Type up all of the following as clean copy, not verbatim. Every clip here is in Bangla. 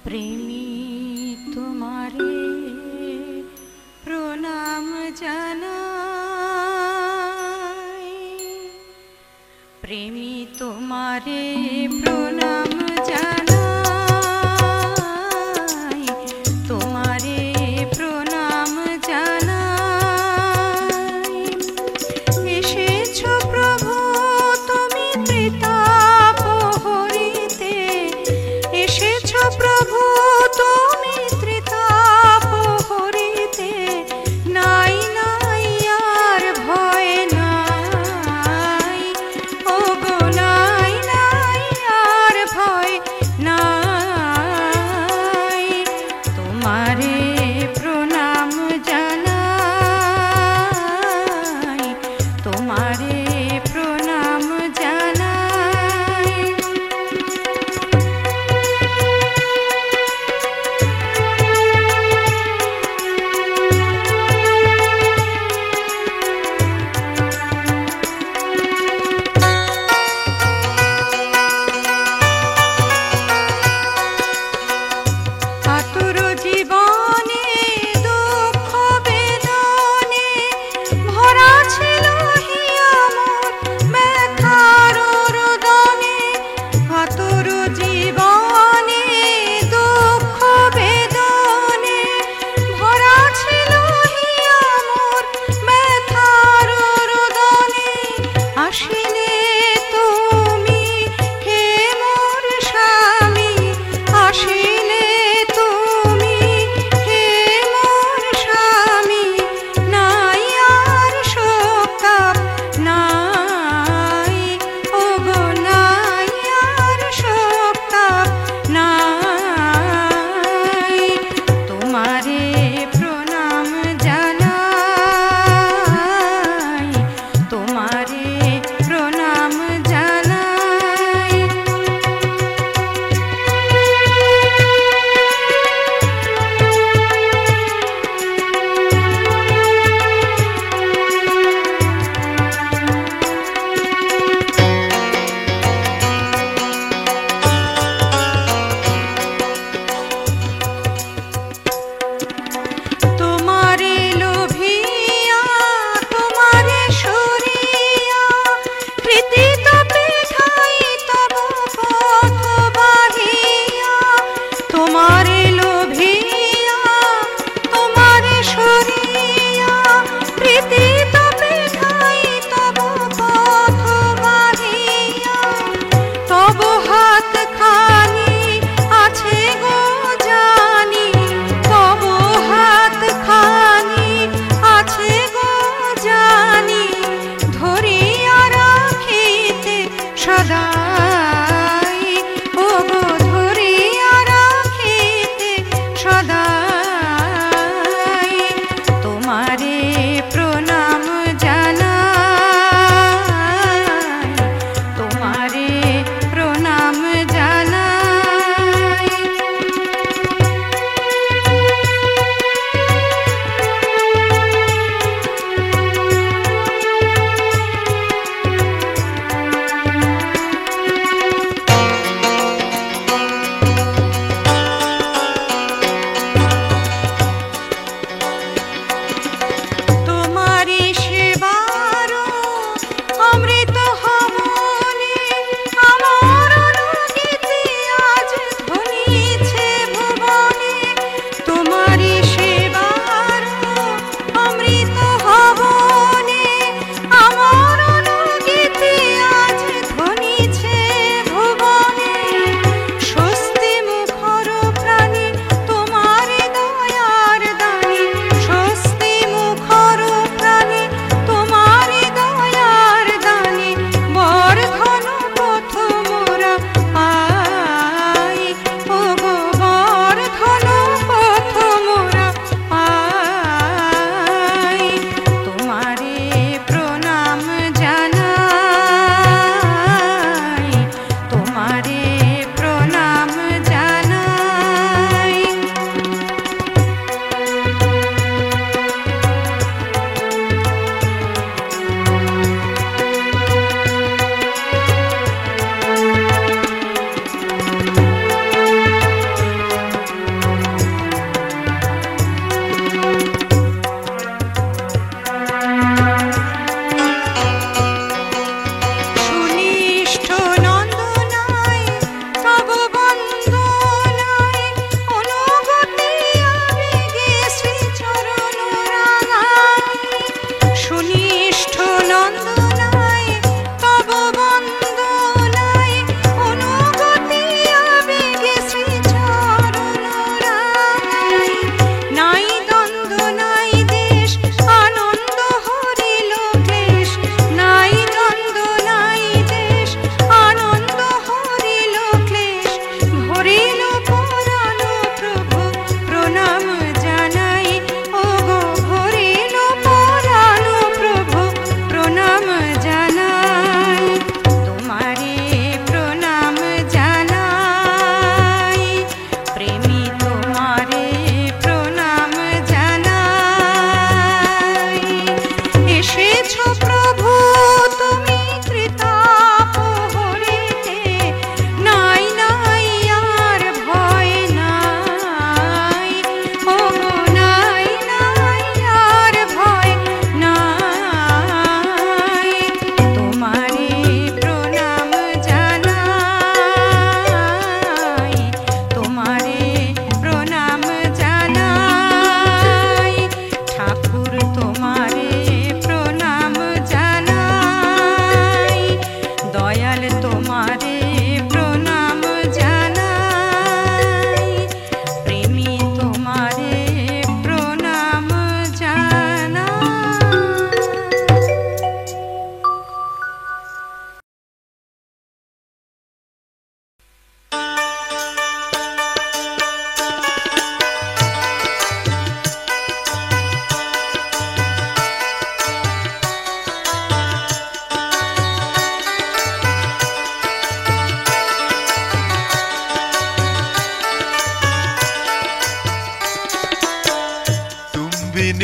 প্রেমী তোমারে প্রণাম জানাই, প্রেমী তোমারে প্রণাম জানাই, তোমারে প্রণাম জানাই। এসেছো প্রভু তুমি ত্রিতাপ হরিতে, এসেছো প্রভু তুমি ত্রিতাপ হরিতে, নাই নাই আর ভয় নাই, ও গো নাই নাই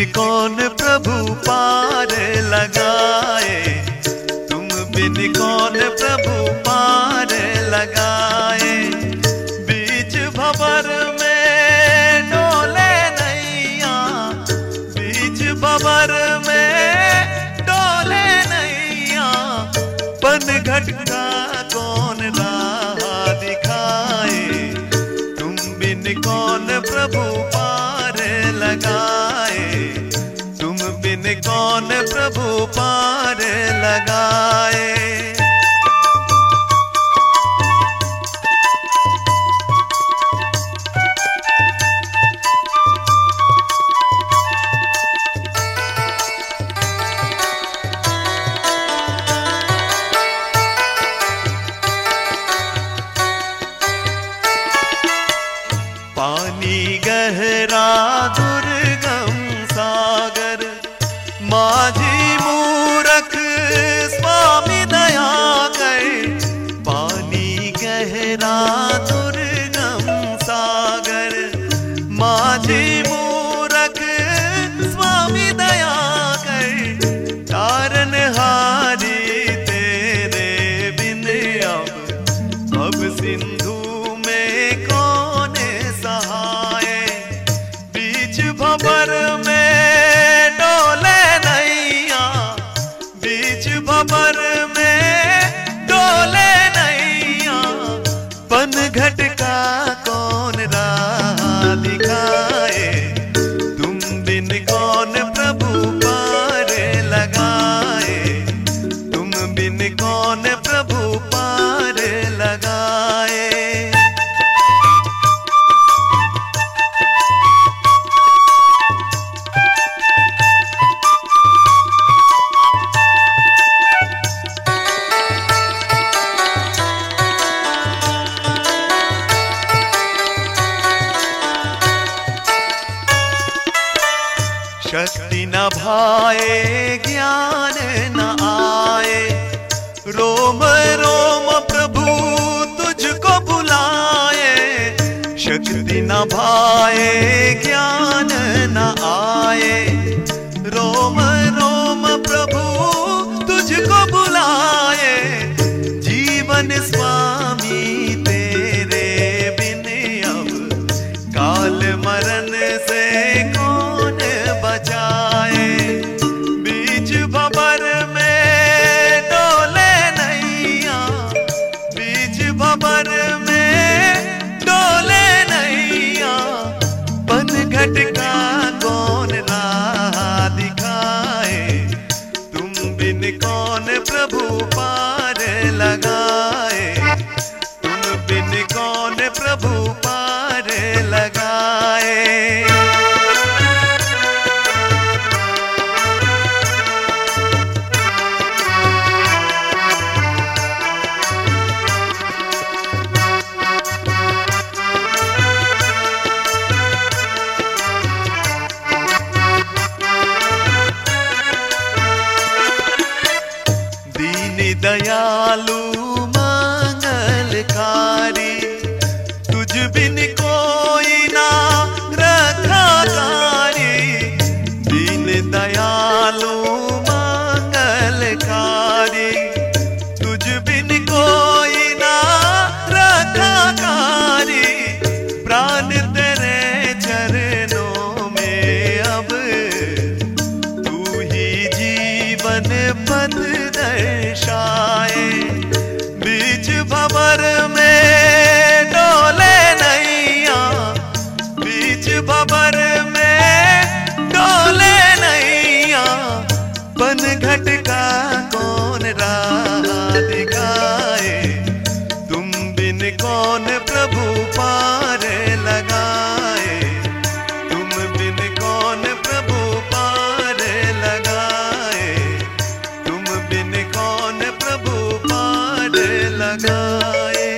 कौन प्रभु पार लगाए, तुम बिन कौन प्रभु पार लगाए। बीच भंवर में डोले नैया, बीच भंवर में डोले नैया, पनघट का कौन राह दिखाए, तुम बिन कौन प्रभु पार लगाए, तुम बिन कौन प्रभु पार लगाए। पानी गहरा दुर्गम सागर, माझी मूरख स्वामी दया कर। पानी गहरा दुर्गम सागर, माझी मूरख स्वामी दया कर। तारन हारी तेरे बिन अब सिंधु में कौन सहाय। बीच भंवर में डोले नैया, बीच भंवर में डोले नैया, पनघट का कौन राह दिखाए, तुम बिन कौन प्रभु पार लगाए, तुम बिन कौन प्रभु पार लगाए। शक्ति न भाए ज्ञान न आए, रोम रोम प्रभु तुझको बुलाए। शक्ति न भाए ज्ञान न आए, रोम रोम प्रभु तुझको बुलाए। जीवन स्वामी तेरे बिन अब काल मरण से कौन बचाए। बीच भंवर में डोले नैया, बीच भंवर में डोले नैया, पनघट का कौन राह दिखाए, तुम बिन कौन प्रभु पार लगाए, तुम बिन कौन प्रभु पार लगाए। दयालु मंगलकारी, तुझ बिन कोई ना रखाकारी। दीन दयालु मंगलकारी, तुझ बिन कोई ना रखाकारी। प्राण तेरे चरणों में अब, तू ही जीवन पथ दर्शाए। बीच भंवर में डोले नैया, बीच भंवर में डोले नैया, पनघट का कौन राह दिखाए, तुम बिन कौन प्रभु पार लगाए, तुम बिन कौन प्रभु पार लगाए, तुम बिन कौन प्रभु पार लगाए।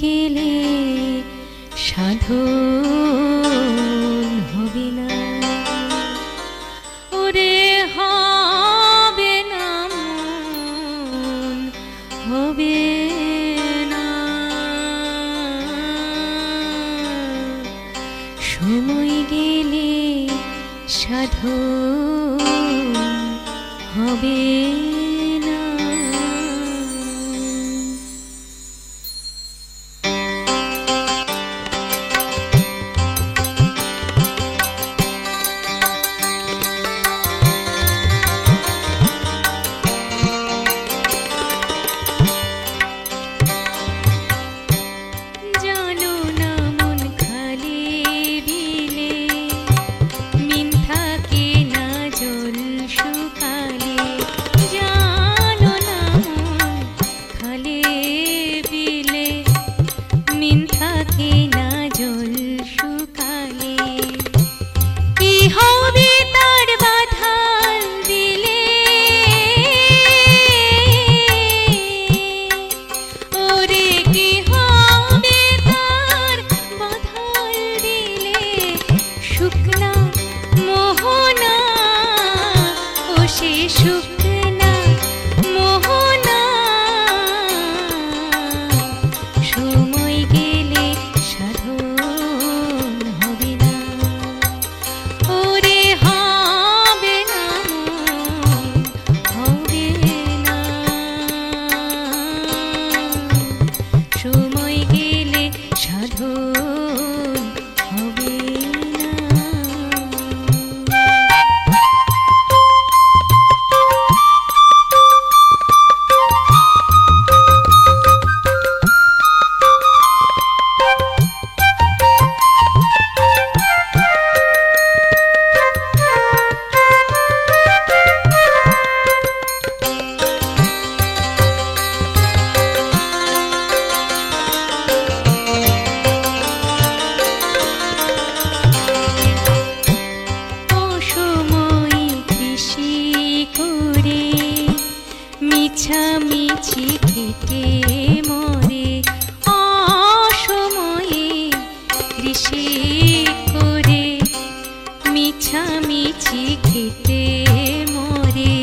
গেলে সাধন হবে না, ওরে হবে না মন, হবে না। সময় গেলে সাধন হবে না। জানো না মন খালে বিলে মিন থাকে না জল শুকালে, জানো না মন খালে বিলে মিন থাকে না জল শুকালে। কি হবে তার বাধার দিলে, ওরে কি হবে তার বাধার দিলে। শুকনা মোহনা ও সে শুকনা মোহনা, সময় গেলে সাধন হবে না, ওরে হবে না মন, হবে না। সময় গেলে সাধন হবে না। অসময়ে কৃষি করে মিছামিছি খেটে মরে, অসময়ে কৃষি করে মিছামিছি খেটে মরে।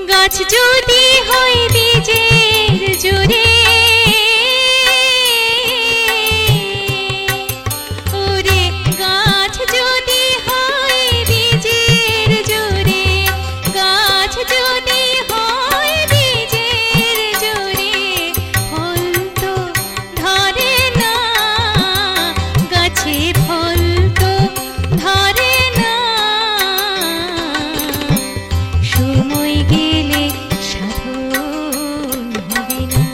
গাছ যদি হয় বীজের জোরে, ওরে গাছ যদি হয় বীজের জোরে, গাছ যদি হয় বীজের জোরে, ফল তো ধরে না গাছে, ফল তো ধরে না। সময় গেলে সাধন হবে না,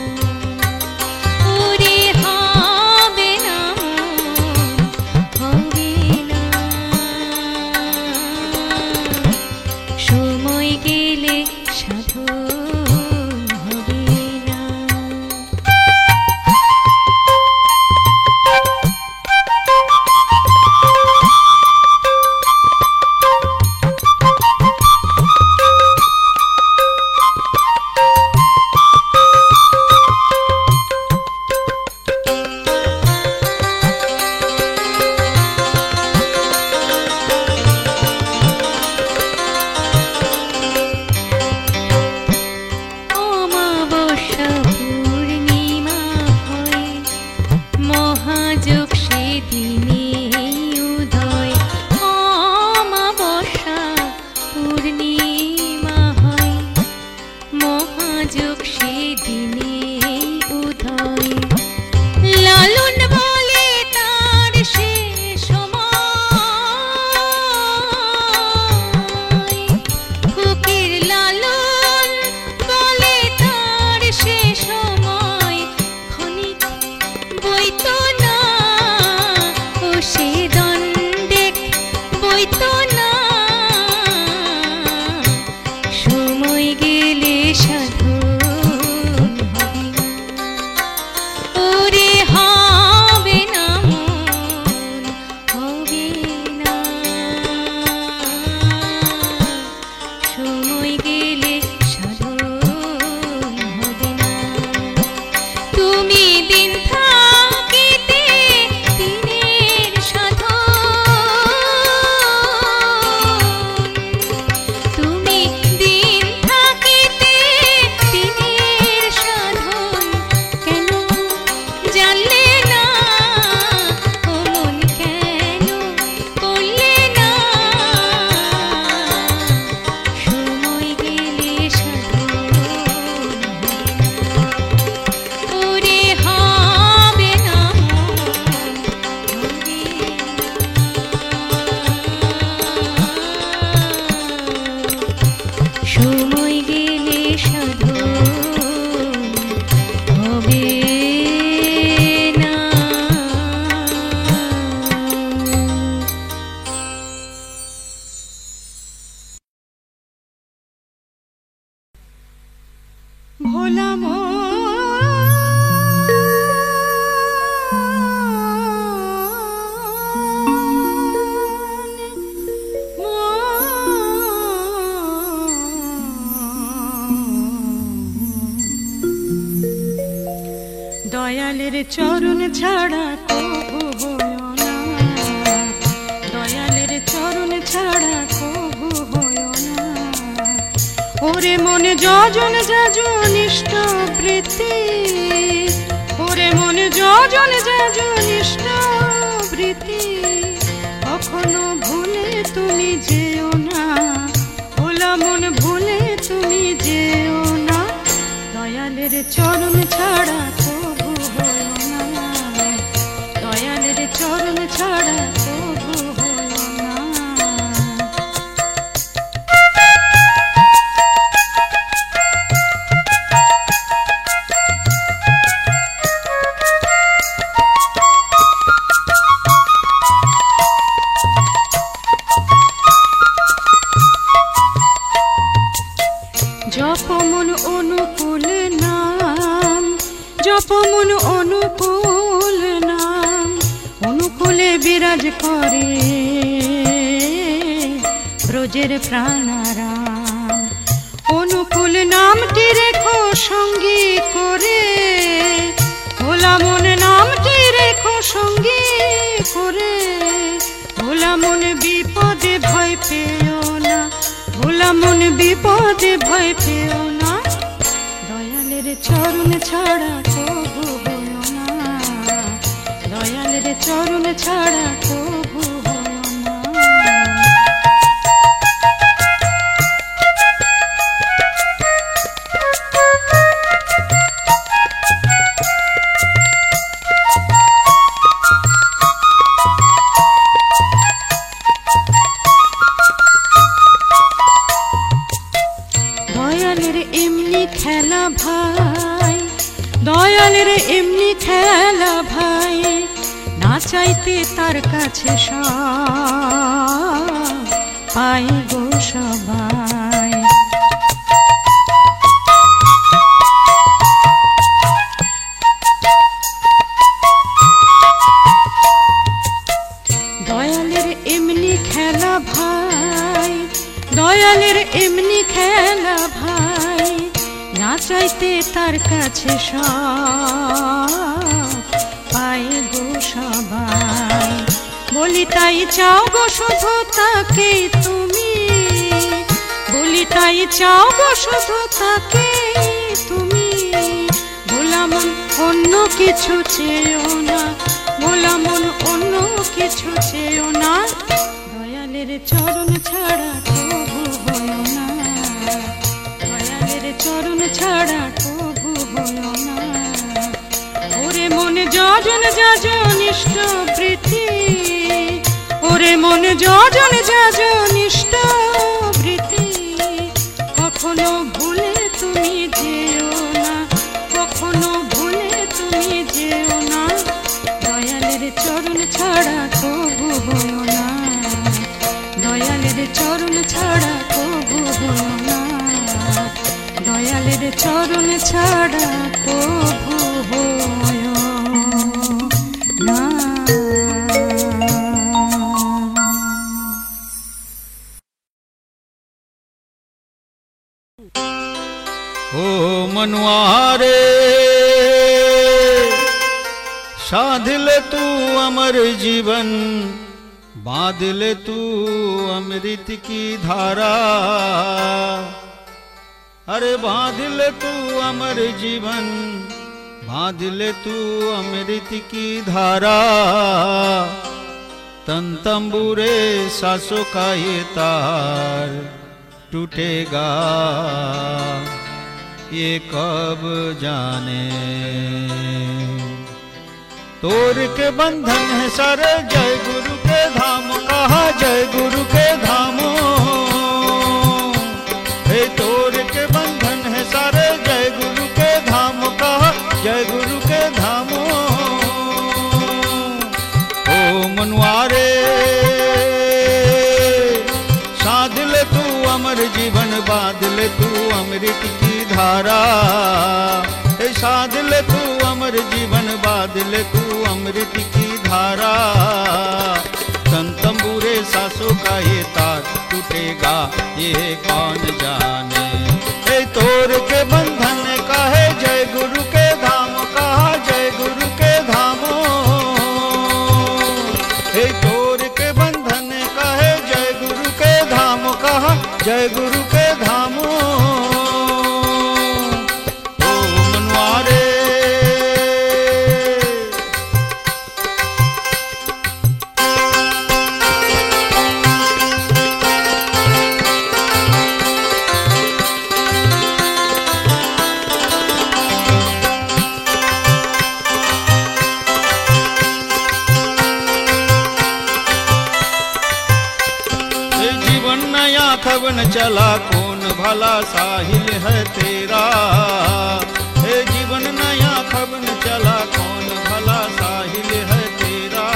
ভোলা দয়ালের চরণ ছাড়া কবু হয়ো না, দয়ালের চরণ ছাড়া কবু হয়ো না। ওরে মনে যজন যাজন ইষ্ট বৃত্তি, ওরে মনে যজন যাজন ইষ্ট বৃত্তি, কখনো ভুলে তুমি যেও না, ভোলা মন ভুলে তুমি যেও না। দয়ালের চরণ ছাড়া কবু হয়ো না, দয়ালের চরণ ছাড়া কবু হয়ো না। জপমন অনুকূল নাম, জপমন অনুকূল নাম, অনুকূলে বিরাজ করে ব্রজের প্রাণারাম। অনুকূল নামটি রেখো সঙ্গী করে, ভোলা মন নামটি রেখো সঙ্গী করে। ভোলা মন বিপদে ভয় পেও না, ভোলা মন বিপদে ভয় পেও না। দয়ালের চরণ ছাড়া কবু হয়ো না, দয়ালের চরণ ছাড়া কবু হয়ো না। দয়ালের এমনি খেলা ভাই, দয়ালের এমনি খেলা ভাই, না চাইতে তার কাছে সব পাই গো সবাই। দয়ালের এমনি খেলা ভাই, দয়ালের এমনি খেলা ভাই, না চাইতে তার কাছে সব পাই গো সবাই। বলি তাই চাও গো শুধু তাকে তুমি, বলি তাই চাও গো শুধু তাকে তুমি। ভোলা মন অন্য কিছু চেয়েও না, ভোলা মন অন্য কিছু চেয়েও না। দয়ালের চরণ ছাড়া কবু হয়ো না, দয়ালের চরণ ছাড়া কবু হয়ো না। ওরে মনে যজন যাজন ইষ্ট বৃত্তি, ওরে মনে যজন যাজন ইষ্ট বৃত্তি, কখনো ভুলে তুমি যেও না, কখনো ভুলে তুমি যেও না। দয়ালের চরণ ছাড়া কবু হয়ো না, দয়ালের চরণ ছাড়া কবু হয়ো না, দয়ালের চরণ ছাড়া কবু হয়ো না। ओ मनुआरे साध ले तू अमर जीवन, बांध ले तू अमृत की धारा। अरे बांध ले तू अमर जीवन, बांध ले तू अमृत की धारा। तन तंबूरे सांसों का ये तार टूटेगा ये कब जाने। तोर के बंधन है सर जय गुरु के धाम, कहा जय गुरु के धामो। हे तोर के बंधन है सर जय गुरु के धाम, कहा जय गुरु के धामो। ओ मनुआरे साध ले तू अमर जीवन, जीवन बांध ले तू अमृत की धारा। हे साध ले तू अमर जीवन बांध ले तू अमृत की धारा। तंबूरे सासों का ये तार टूटेगा ये कौन जाने। हे तोर के बंधन का है जय गुरु के धाम कहा जय गुरु के धामो। हे तोर के बंधन का है जय गुरु के धाम कहा जय गुरु के धामो। ओ मनवारे खबन चला कौन भला साहिल है तेरा। हे जीवन नया खबन चला कौन भला साहिल है तेरा।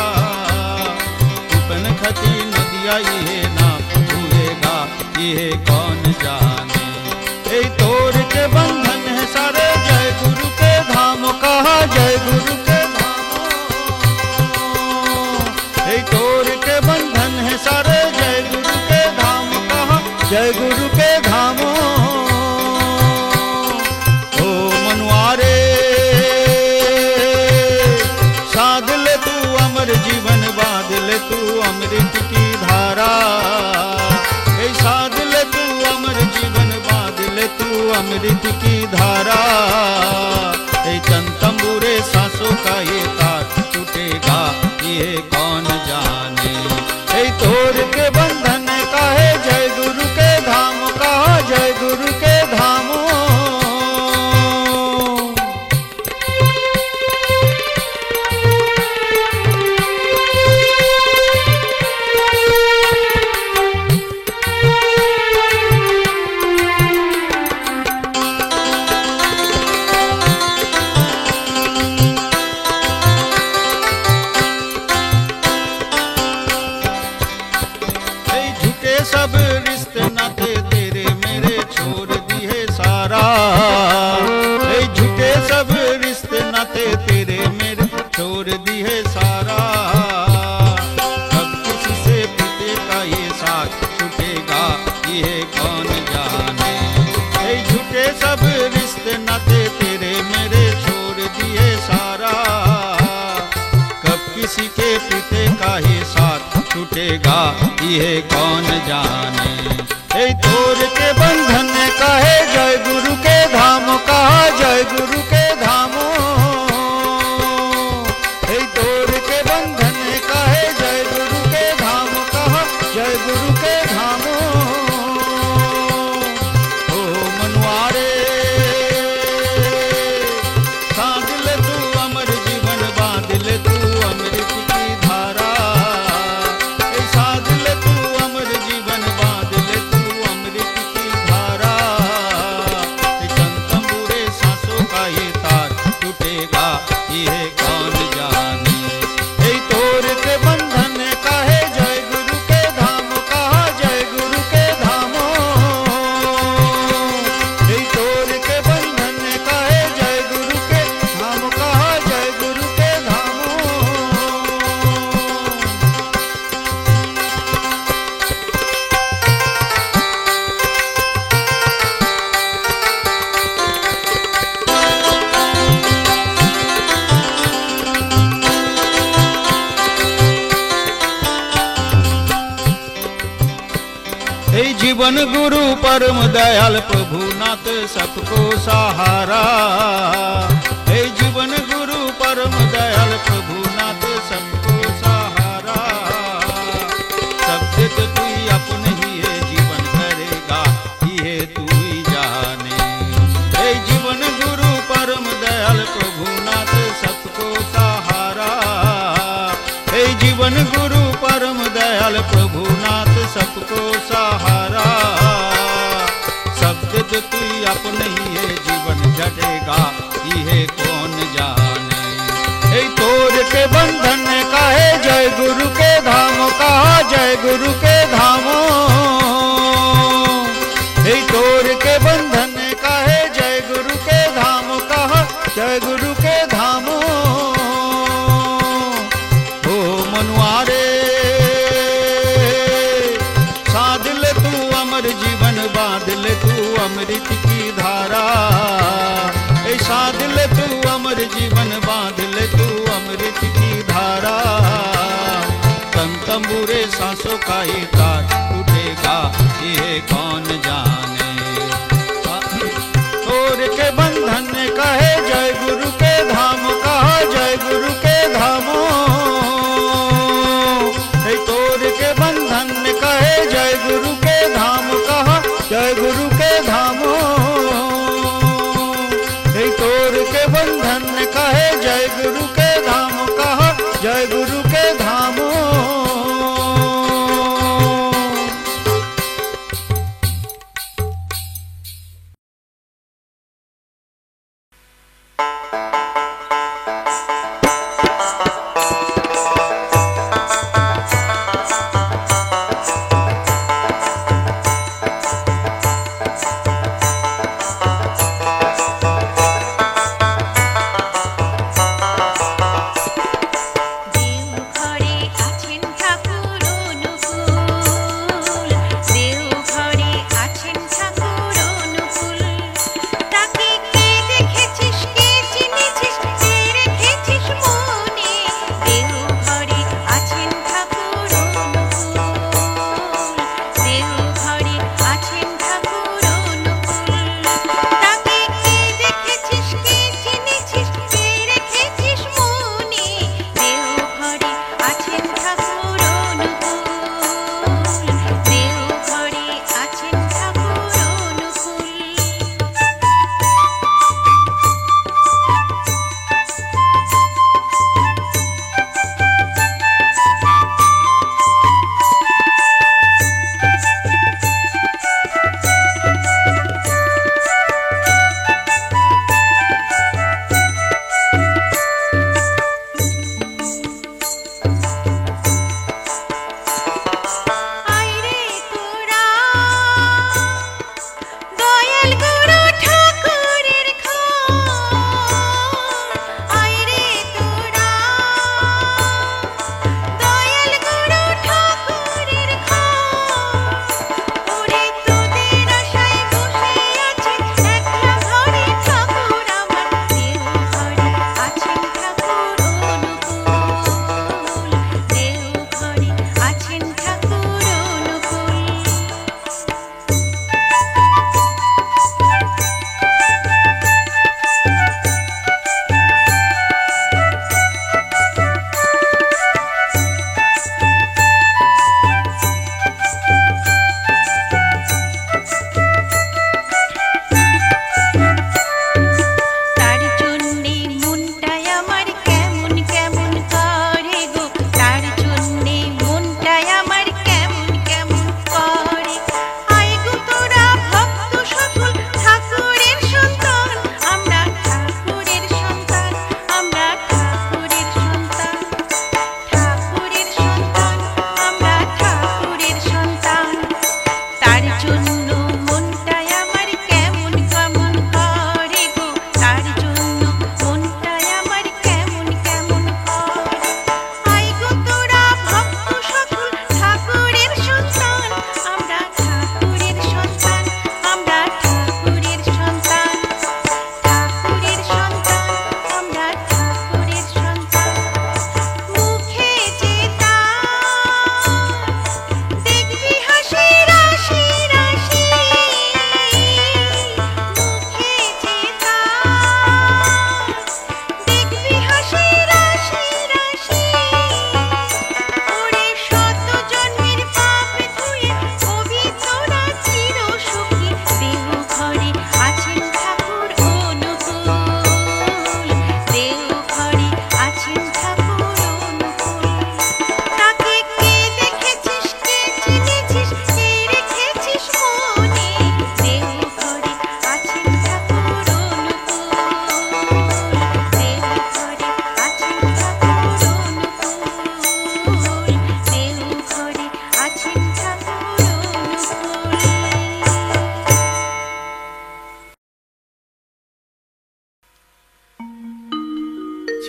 उपन खती नदिया ये ना भूलेगा ये कौन जाने। हे तोर के बंधन है सारे जय गुरु के धाम कहा जय गुरु के धाम। हे तोर के बंधन है सारे जय गुरु के धाम जय गुरु के धामो। ओ मनवारे साध ले तू अमर जीवन बांध ले तू अमृत की धारा। हे साध ले तू अमर जीवन बांध ले तू अमृत की धारा। हे तंबूरे सांसों का ये तार टूटेगा ये कौन जाने। हे तोर के बंधन का है जय गुरु के धाम कहा जय गुरु के धामो। सब रिश्ते नाते तेरे मेरे छोड़ दिए सारा। हे झुके सब रिश्ते नाते तेरे मेरे छोड़ दिए सारा। कब किसी से पिते का ये साथ छूटेगा ये कौन जाने। हे झुके सब रिश्ते नाते तेरे मेरे छोड़ दिए सारा। कब किसी के पिते का ये साथ छूटेगा ये कौन जाने। हे तोर के बंधन का है जय गुरु के धाम कहा जय गुरु के धामो। हे तोर के बंधन का है जय गुरु के धाम कहा जय गुरु के धामो। ओ मनवारे साध ले तू अमर जीवन बांध ले तू अमृत की धारा। साध ले तू अमर जीवन बांध ले तू अमृत की धारा। तंबूरे सांसों का ये तार टूटेगा ये कौन जाने। हे तोर के बंधन का है जय गुरु के धाम कहा जय गुरु के धामो। हे तोर के बंधन का है जय गुरु के धाम कहा जय गुरु के धामो। हे जीवन गुरु परम दयाल प्रभु नाथ सबको सहारा। हे जीवन गुरु परम दयाल प्रभु नाथ सबको सहारा। सब तो तू ही अपने ही है जीवन करेगा ये तू ही जाने। हे जीवन गुरु परम दयाल प्रभु नाथ सबको सहारा। हे जीवन गुरु परम दयाल प्रभु नाथ सबको सहारा। शब्द जो तू अपने ही है जीवन झटेगा ये कौन जाने। हे तोर के बंधन का है जय गुरु के धाम कहा जय गुरु के धामो। हे ऐ तोर के बंधन कहे जय गुरु के धाम कहा जय गुरु के धाम ओ मनुआरे साध ले तू अमर जीवन बांध ले तू अमृत की धारा ऐ साध ले तू अमर जीवन बांध ले तू अमृत की धारा तन तंबूरे सांसों का ही तार टूटेगा ये कौन जाने तोर के बंधन कहे जय गुरु के धाम कहा जय गुरु के धामो तोर के बंधन कहे जय गुरु के धाम कहा जय गुरु के धामो तोर के बंधन कहे जय गुरु के धाम कहा जय गुरु के धामो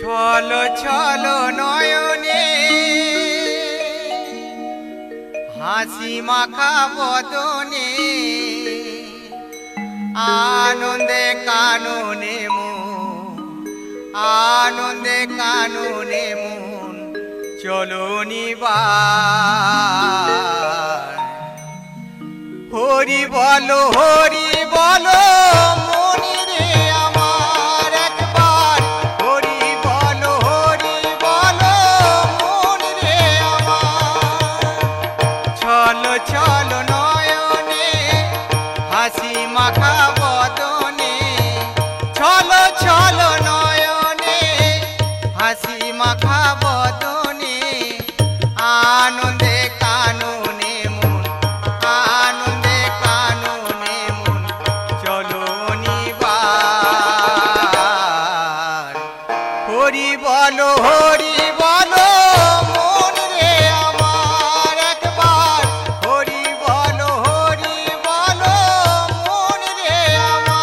ছলো ছলো নয়নে হাসি মাখা বদনে আনন্দে কাননে মন আনন্দে কাননে মন চলো নিবার হরি বলো মনি রে আমার একবার হরি বলো মনি রে আমার ছলো ছলো নয়নে হাসি মাখা বদনে ছলো ছলো নয়নে হাসি মাখা বদনে আনন্দে কাননে মন আনন্দে কাননে মন চলো নিবার হরি বলো মন রে আমার একবার হরি বলো মন রে আমার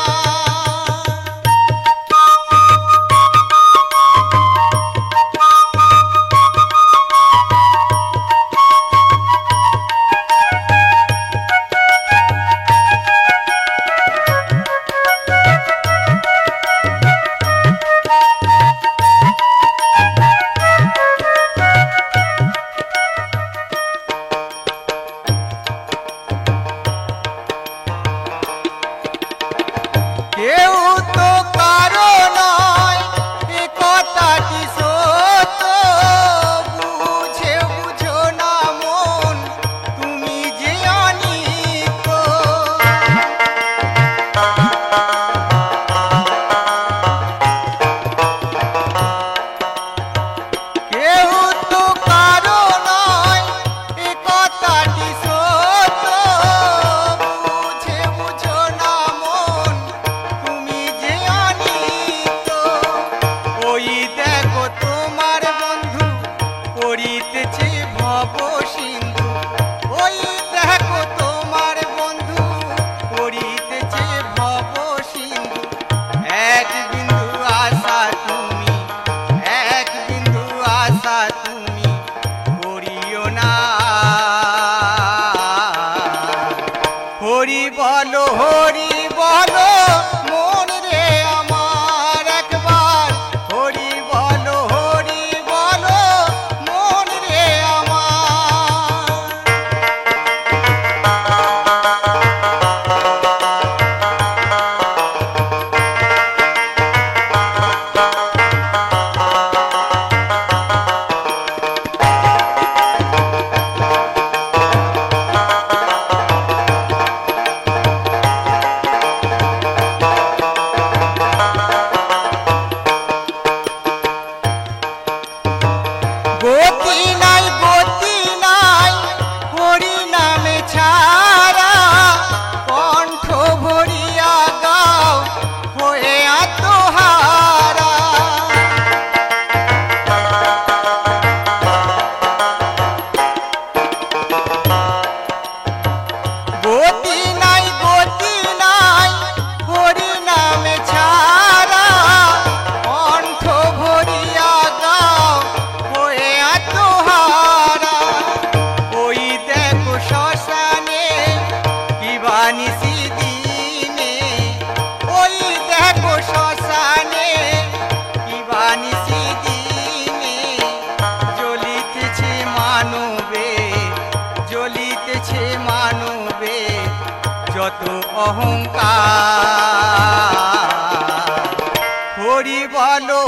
কেউ তো কারো নয় এ কথাটি সত্য বুঝো না মন তুমি যে অনিত্য কেউ তো কারো নয় এ কথাটি সত্য বুঝো না মন তুমি যে অনিত্য ওই দেখো তোমার বন্ধু করিতেছে ভব সিন্ধু ওই দেখো তোমার বন্ধু করিতেছে ভব সিন্ধু এক বিন্দু আশা তুমি এক বিন্দু আশা তুমি করিও না হরি বলো মন রে আমার একবার হরি বলো মন রে আমার গতি নাই হরি নামে ছাড়া কণ্ঠ ভরিয়া গাও হয়ে আত্মহারা গতি নাই হরি নামে ছাড়া কণ্ঠ ভরিয়া গাও হয়ে আত্মহারা ওই দেখো শ্মশানে কিবা নিশি দিনে ওই দেখো শ্মশানে কিবা নিশি দিনে জ্বলিতেছে মানবে যত অহংকার হরি বলো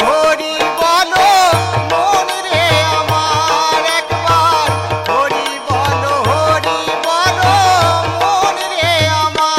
মন রে আমার একবার হরি বলো মন রে আমার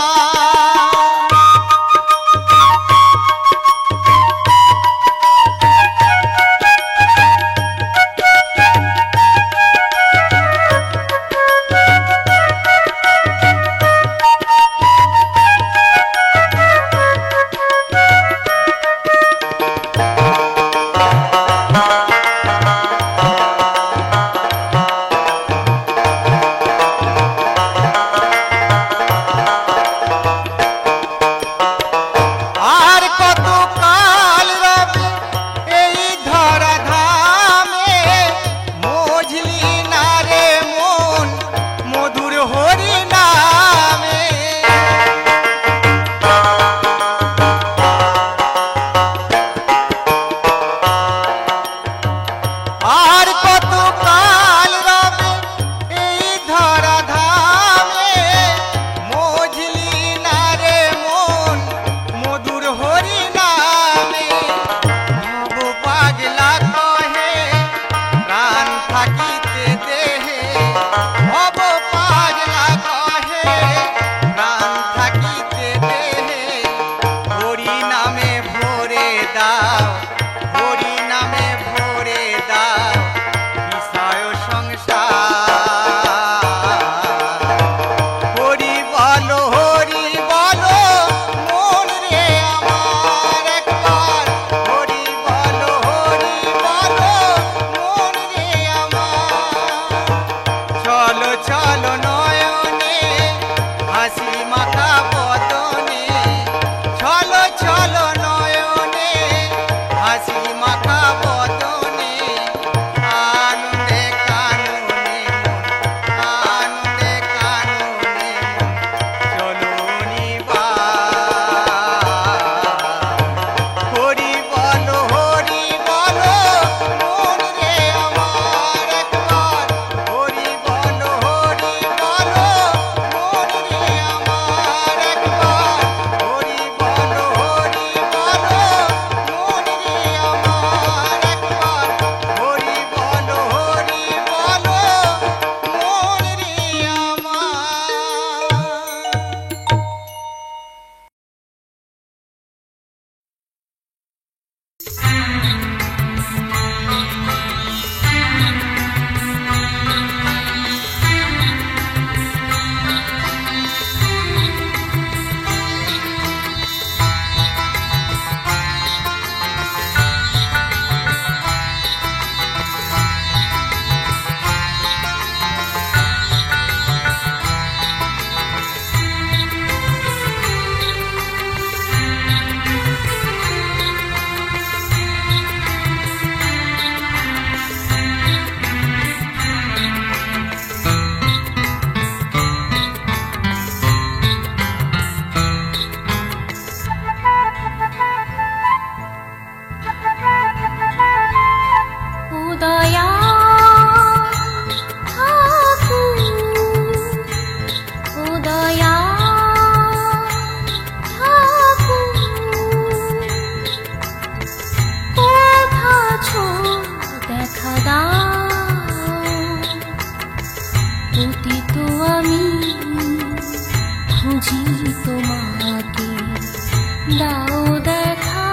দাও দেখা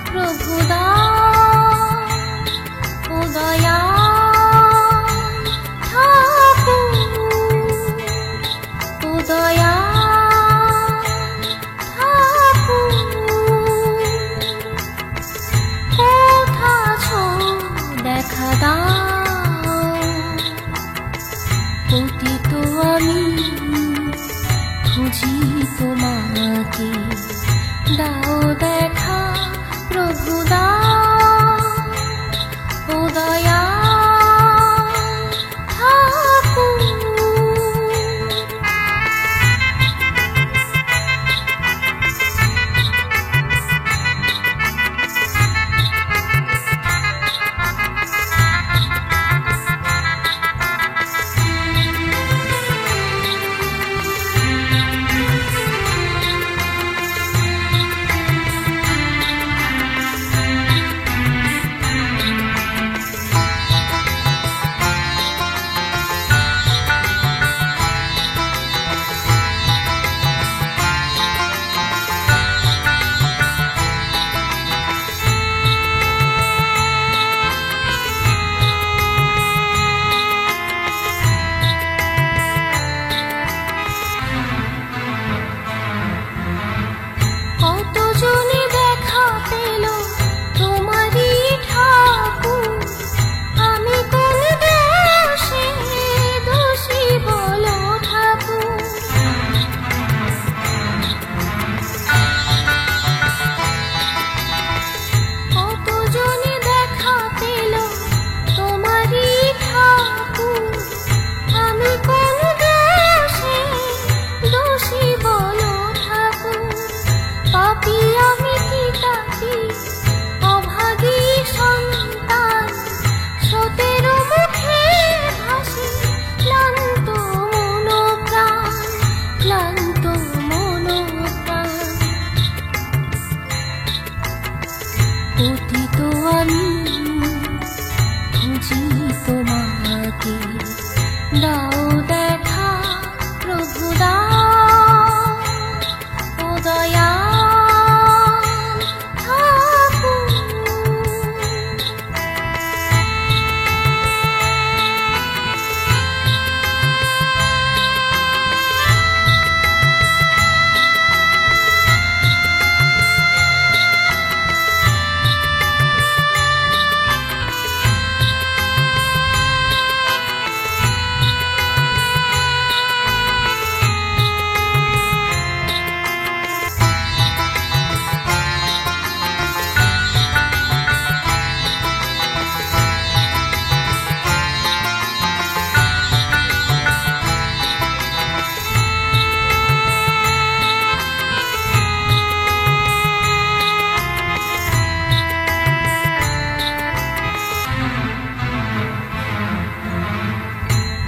প্রভু দাও ও দয়া ঠাকুর ও দয়া ঠাকুর কোথা ছো দেখা দাও পতিত আমি খুঁজি তোমাকে দাও দেখা প্রভু দাও ও দয়া ঠাকুর কতজনে দেখা পেল তোমারই ঠাকুর আমি কোন দোষে দোষী বলো ঠাকুর কতজনে দেখা পেল তোমারই ঠাকুর আমি কোন দোষে দোষী বলো ঠাকুর পাপী আমি কি তাকি অভাগী সন্তান স্রোতের মুখে ভাসি ক্লান্ত মনোপ্রাণ ক্লান্ত মনোপ্রাণ পতিত আমি খুঁজি তোমাকে দাও দেখা প্রভু দাও ও দয়া ঠাকুর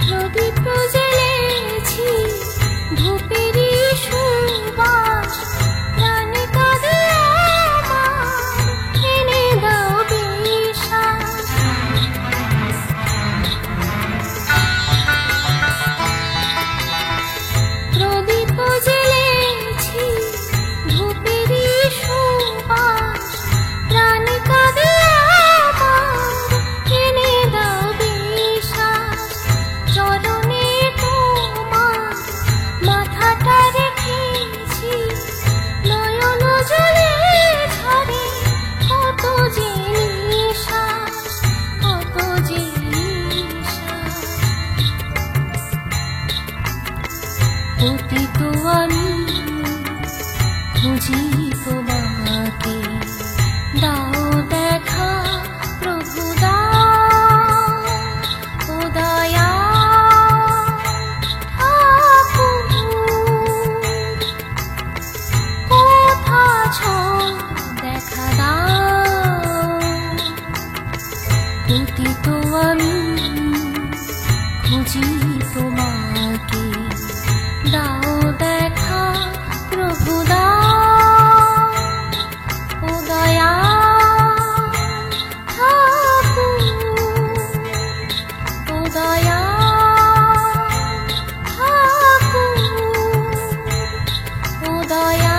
প্রদীপ জ্বেলেছি ধূপেরই সুবাস প্রাণে কাঁদে আমার এনে দাও বিশ্বাস প্রদীপ জ্বেলেছি ধূপেরই সুবাস প্রাণে কাঁদে আমার এনে দাও বিশ্বাস চরণে তোমার মাথাটা রেখেছি নয়ন জলে ঝরে কত যে নিশ্বাস কত যে নিশ্বাস পতিত আমি খুঁজি তোমাকে দাও দেখা প্রভু দাও ও দয়া ঠাকুর কোথা ছো দেখা দাও পতিত আমি খুঁজি তোমাকে দাও দেখা প্রভু দাও ও দয়া ঠাকুর ও দয়া ঠাকুর ও দয়া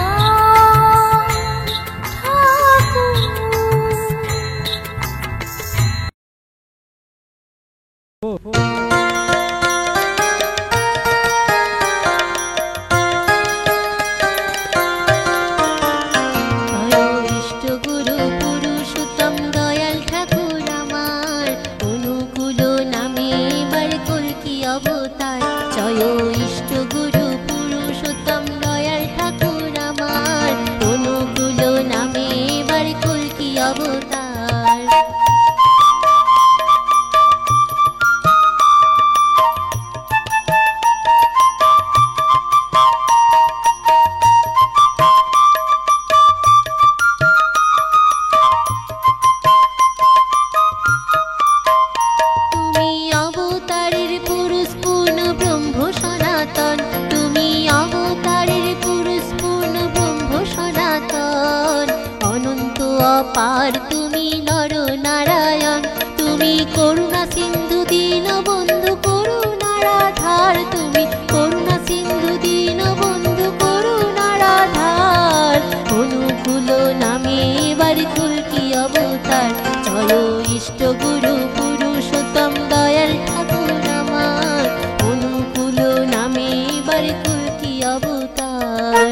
অপার তুমি নর নারায়ণ, তুমি করুণা সিন্ধু দীনবন্ধু করুণার আধার, তুমি করুণা সিন্ধু দীনবন্ধু করুণার আধার। অনুকূল নামে এবার কল্কি অবতার, জয় ইষ্ট গুরু পুরুষোত্তম দয়াল ঠাকুর আমার। অনুকূল নামে এবার কল্কি অবতার।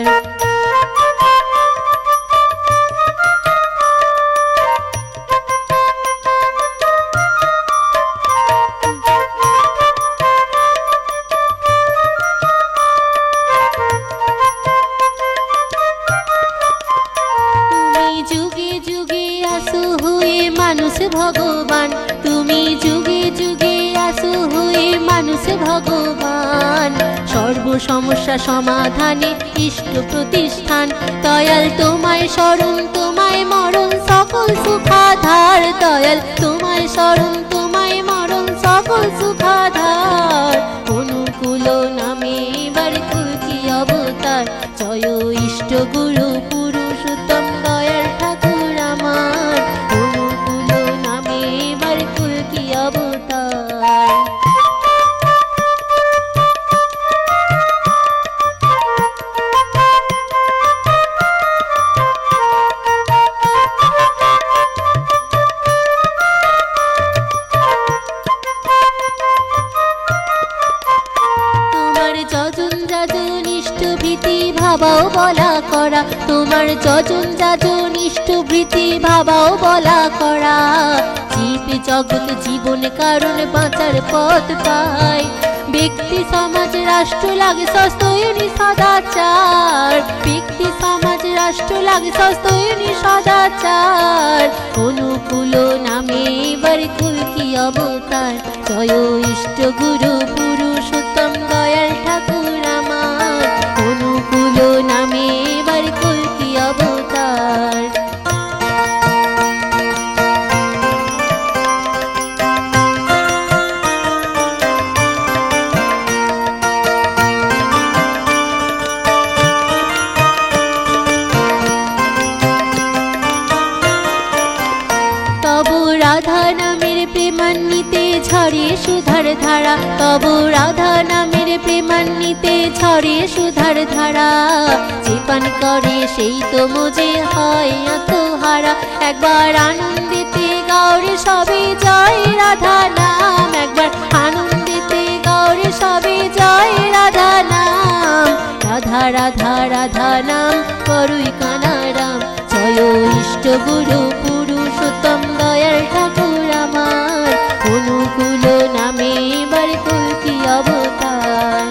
যুগে যুগে আসো হয়ে মানুষ ভগবান, তুমি যুগে যুগে আসো হয়ে মানুষ ভগবান। সর্ব সমস্যা সমাধানে ইষ্ট প্রতিষ্ঠান, দয়াল তোমায় শরণ তোমায় মরণ সকল সুখাধার। দয়াল তোমায় শরণ তোমায় মরণ সকল সুখাধার। অনুকূল নামে এবার কল্কি অবতার, জয় ইষ্ট গুরু পুরুষোত্তম দয়াল ঠাকুর আমার। অনুকূল নামে এবার কল্কি অবতার। তোমার যজন যাজন ইষ্ট ভীতি ভাবাও বলা করা, তোমার যজন যাজন ইষ্ট ভীতি ভাবাও বলা করা। জীব জগৎ জীবন কারণ বাঁচার পথ পায়, ব্যক্তি সমাজ রাষ্ট্র লাগে সস্তয়নি সদাচার। ব্যক্তি সমাজ রাষ্ট্র লাগে সস্তয়নি সদাচার। অনুকূল নামে এবার কল্কি অবতার, জয় ইষ্ট গুরু পুরুষোত্তম দয়াল ঠাকুর আমার। অনুকূল নামে এবার কল্কি অবতার। তব রাধা নামের প্রেমান্বিতে ঝরে সুধার ধারা, তব রাধা নামের প্রেমান্বিতে ঝরে সুধার ধারা। যে পান করে সেই তো মজে হয় আত্মহারা, একবার আনন্দিতে গাওরে সবে জয় রাধা নাম। একবার আনন্দিতে গাওরে সবে জয় রাধা নাম। রাধা রাধা রাধা নাম করুই কানারাম, জয় ইষ্ট গুরু পুরুষোত্তম দয়াল ঠাকুর আমার। অনুকূল নামে এবার কল্কি অবতার।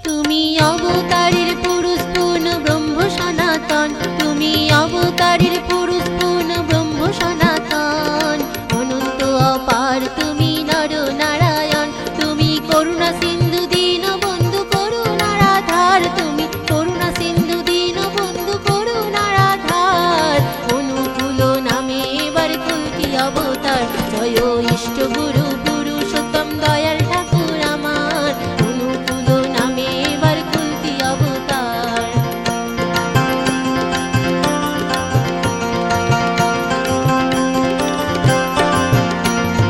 তুমি অবতারের পুরুষ পূর্ণ ব্রহ্ম সনাতন, তুমি অবতারের পুরুষ পূর্ণ ব্রহ্ম সনাতন। অনন্ত অপার তুমি নর নারায়ণ, তুমি করুণা সিন্ধু দীনবন্ধু করুণার আধার, তুমি করুণা সিন্ধু দীনবন্ধু করুণার আধার। অনুকূল নামে এবার কল্কি অবতার, জয় ইষ্ট গুরু পুরুষোত্তম দয়াল ঠাকুর আমার। অনুকূল নামে এবার কল্কি অবতার।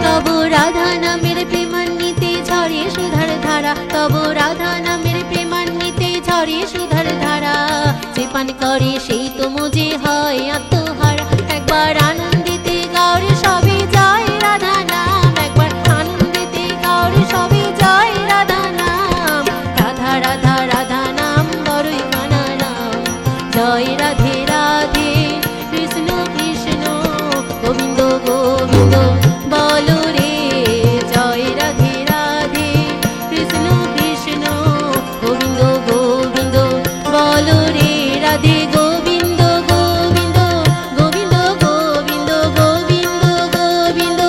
তব রাধা নামের প্রেমান্বিতে ঝরে সুধার ধারা, তব রাধা নামের প্রেমান্বিতে ঝরে সুধার ধারা। যে পান করে সেই তো মজে হয় আত্মহারা, একবার আনন্দিতে গাওরে সবে জয় রাধা নাম। একবার আনন্দিতে গাওরে সবে জয় রাধা নাম। রাধা রাধা রাধা নাম বড়ই কানারাম, জয় রাধে রাধে কৃষ্ণ কৃষ্ণ গোবিন্দ গোবিন্দ বলো রে। জয় রাধে রাধে কৃষ্ণ কৃষ্ণ গোবিন্দ গোবিন্দ বলো রে। রাধে গোবিন্দ গোবিন্দ গোবিন্দ গোবিন্দ গোবিন্দ গোবিন্দ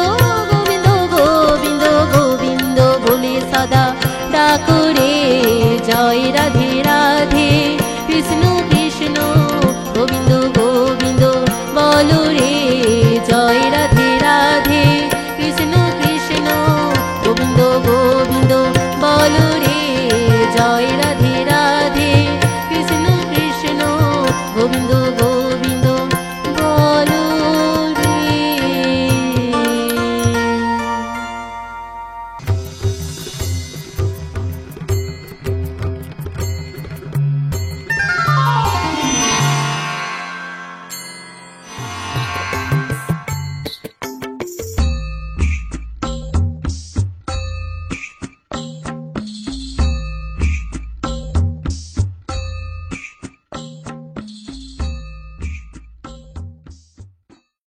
গোবিন্দ গোবিন্দ গোবিন্দ বলে সদা ডাকো রে। জয় রাধে